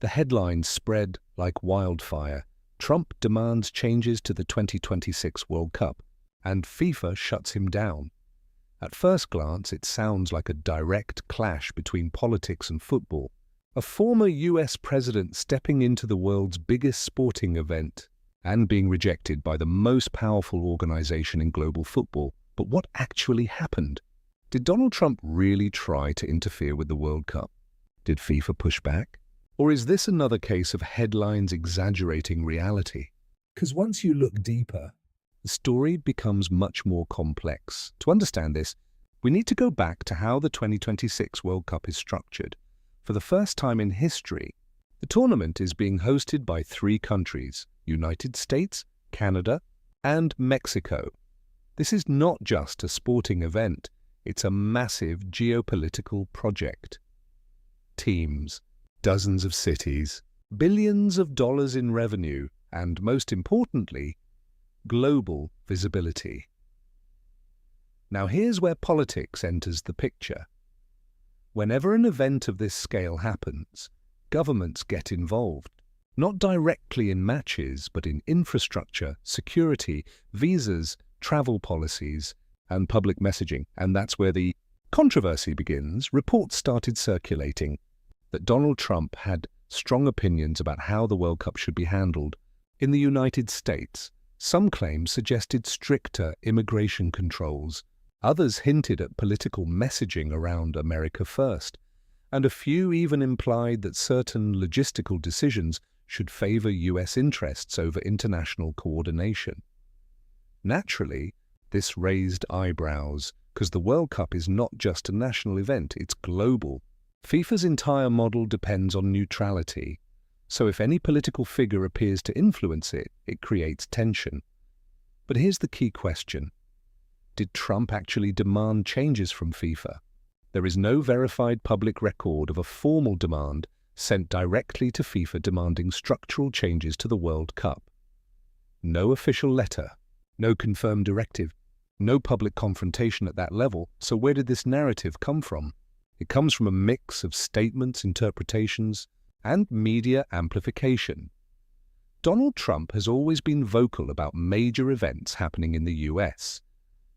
The headlines spread like wildfire. Trump demands changes to the 2026 World Cup, and FIFA shuts him down. At first glance, it sounds like a direct clash between politics and football. A former US president stepping into the world's biggest sporting event and being rejected by the most powerful organization in global football. But what actually happened? Did Donald Trump really try to interfere with the World Cup? Did FIFA push back? Or is this another case of headlines exaggerating reality? Because once you look deeper, the story becomes much more complex. To understand this, we need to go back to how the 2026 World Cup is structured. For the first time in history, the tournament is being hosted by three countries: United States, Canada, and Mexico. This is not just a sporting event, it's a massive geopolitical project. Teams, dozens of cities, billions of dollars in revenue, and most importantly, global visibility. Now here's where politics enters the picture. Whenever an event of this scale happens, governments get involved, not directly in matches, but in infrastructure, security, visas, travel policies, and public messaging. And that's where the controversy begins. Reports started circulating that Donald Trump had strong opinions about how the World Cup should be handled. In the United States, some claims suggested stricter immigration controls. Others hinted at political messaging around America First, and a few even implied that certain logistical decisions should favor US interests over international coordination. Naturally, this raised eyebrows, because the World Cup is not just a national event, it's global. FIFA's entire model depends on neutrality, so if any political figure appears to influence it, it creates tension. But here's the key question. Did Trump actually demand changes from FIFA? There is no verified public record of a formal demand sent directly to FIFA demanding structural changes to the World Cup. No official letter, no confirmed directive, no public confrontation at that level. So where did this narrative come from? It comes from a mix of statements, interpretations, and media amplification. Donald Trump has always been vocal about major events happening in the US.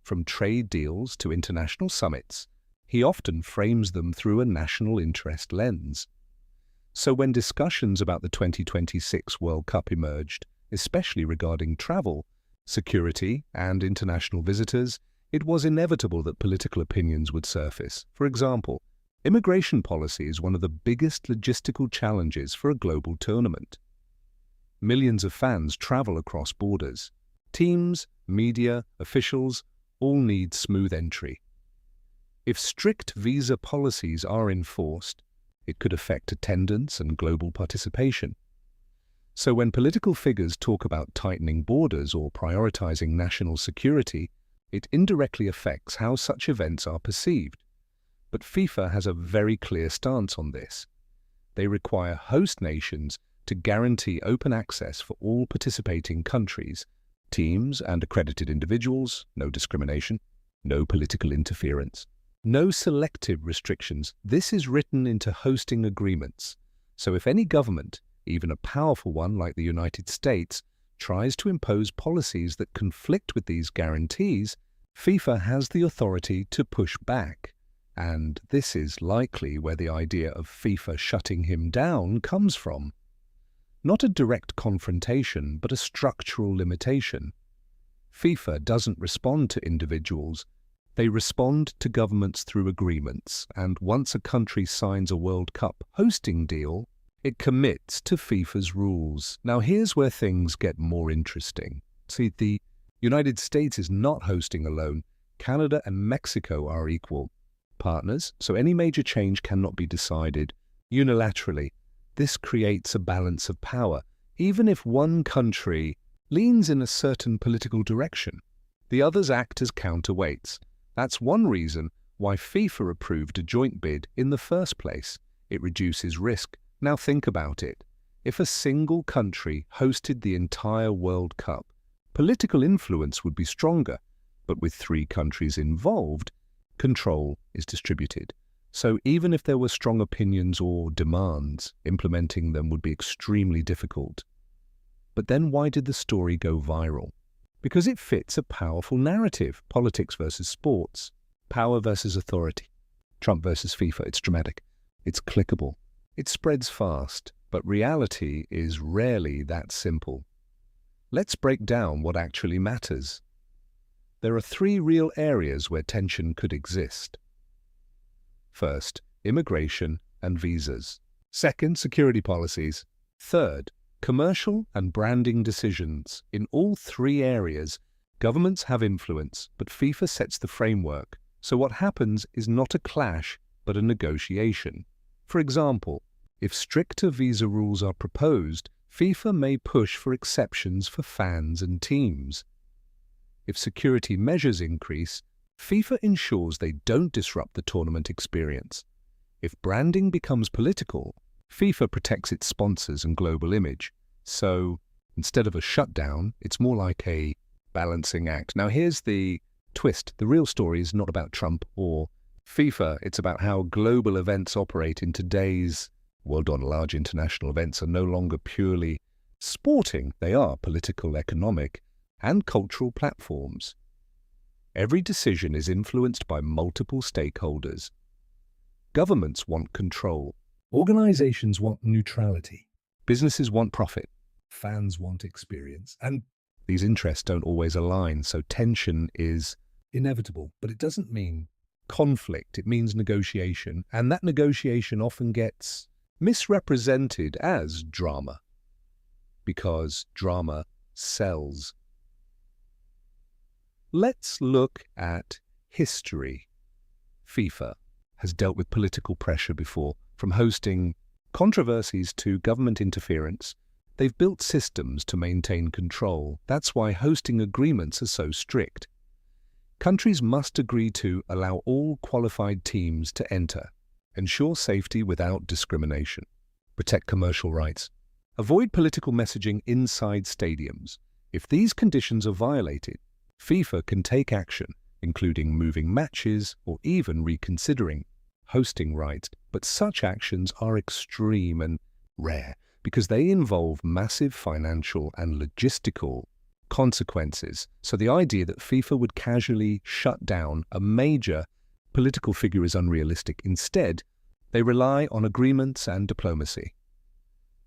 From trade deals to international summits, he often frames them through a national interest lens. So when discussions about the 2026 World Cup emerged, especially regarding travel, security, and international visitors, it was inevitable that political opinions would surface. For example, immigration policy is one of the biggest logistical challenges for a global tournament. Millions of fans travel across borders. Teams, media, officials all need smooth entry. If strict visa policies are enforced, it could affect attendance and global participation. So when political figures talk about tightening borders or prioritizing national security, it indirectly affects how such events are perceived. But FIFA has a very clear stance on this. They require host nations to guarantee open access for all participating countries, teams and accredited individuals, no discrimination, no political interference, no selective restrictions. This is written into hosting agreements. So if any government, even a powerful one like the United States, tries to impose policies that conflict with these guarantees, FIFA has the authority to push back. And this is likely where the idea of FIFA shutting him down comes from. Not a direct confrontation, but a structural limitation. FIFA doesn't respond to individuals. They respond to governments through agreements, and once a country signs a World Cup hosting deal, it commits to FIFA's rules. Now here's where things get more interesting. See, the United States is not hosting alone. Canada and Mexico are equal partners, so any major change cannot be decided unilaterally. This creates a balance of power. Even if one country leans in a certain political direction, the others act as counterweights. That's one reason why FIFA approved a joint bid in the first place. It reduces risk. Now think about it. If a single country hosted the entire World Cup, political influence would be stronger, but with three countries involved, control is distributed. So even if there were strong opinions or demands, implementing them would be extremely difficult. But then why did the story go viral? Because it fits a powerful narrative: politics versus sports, power versus authority, Trump versus FIFA. It's dramatic, it's clickable, it spreads fast, but reality is rarely that simple. Let's break down what actually matters. There are three real areas where tension could exist. First, immigration and visas. Second, security policies. Third, commercial and branding decisions. In all three areas, governments have influence, but FIFA sets the framework. So what happens is not a clash, but a negotiation. For example, if stricter visa rules are proposed, FIFA may push for exceptions for fans and teams. If security measures increase, FIFA ensures they don't disrupt the tournament experience. If branding becomes political, FIFA protects its sponsors and global image. So, instead of a shutdown, it's more like a balancing act. Now here's the twist. The real story is not about Trump or FIFA. It's about how global events operate in today's world. Large international events are no longer purely sporting. They are political, economic, and cultural platforms. Every decision is influenced by multiple stakeholders. Governments want control. Organizations want neutrality. Businesses want profit. Fans want experience. And these interests don't always align, so tension is inevitable. But it doesn't mean conflict. It means negotiation. And that negotiation often gets misrepresented as drama, because drama sells. Let's look at history. FIFA has dealt with political pressure before, from hosting controversies to government interference. They've built systems to maintain control. That's why hosting agreements are so strict. Countries must agree to allow all qualified teams to enter, ensure safety without discrimination, protect commercial rights, avoid political messaging inside stadiums. If these conditions are violated, FIFA can take action, including moving matches or even reconsidering hosting rights. But such actions are extreme and rare because they involve massive financial and logistical consequences. So the idea that FIFA would casually shut down a major political figure is unrealistic. Instead, they rely on agreements and diplomacy.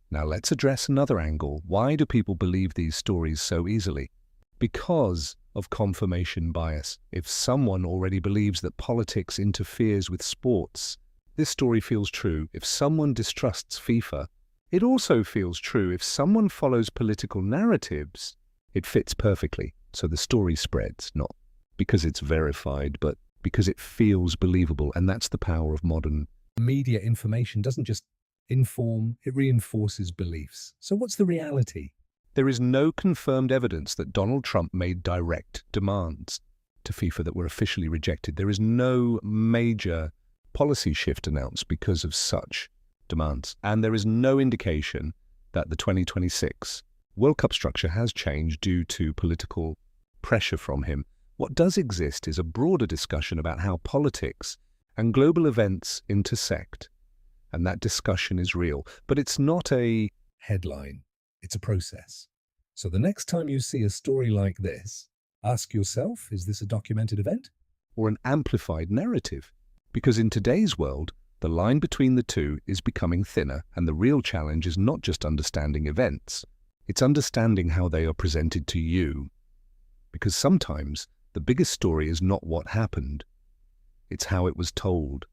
Now let's address another angle. Why do people believe these stories so easily? Because of confirmation bias. If someone already believes that politics interferes with sports, this story feels true. If someone distrusts FIFA, it also feels true. If someone follows political narratives, it fits perfectly. So the story spreads, not because it's verified, but because it feels believable. And that's the power of modern media. Information doesn't just inform, it reinforces beliefs. So what's the reality? There is no confirmed evidence that Donald Trump made direct demands to FIFA that were officially rejected. There is no major policy shift announced because of such demands. And there is no indication that the 2026 World Cup structure has changed due to political pressure from him. What does exist is a broader discussion about how politics and global events intersect. And that discussion is real. But it's not a headline. It's a process. So the next time you see a story like this, ask yourself, is this a documented event? Or an amplified narrative? Because in today's world, the line between the two is becoming thinner, and the real challenge is not just understanding events, it's understanding how they are presented to you. Because sometimes the biggest story is not what happened, it's how it was told.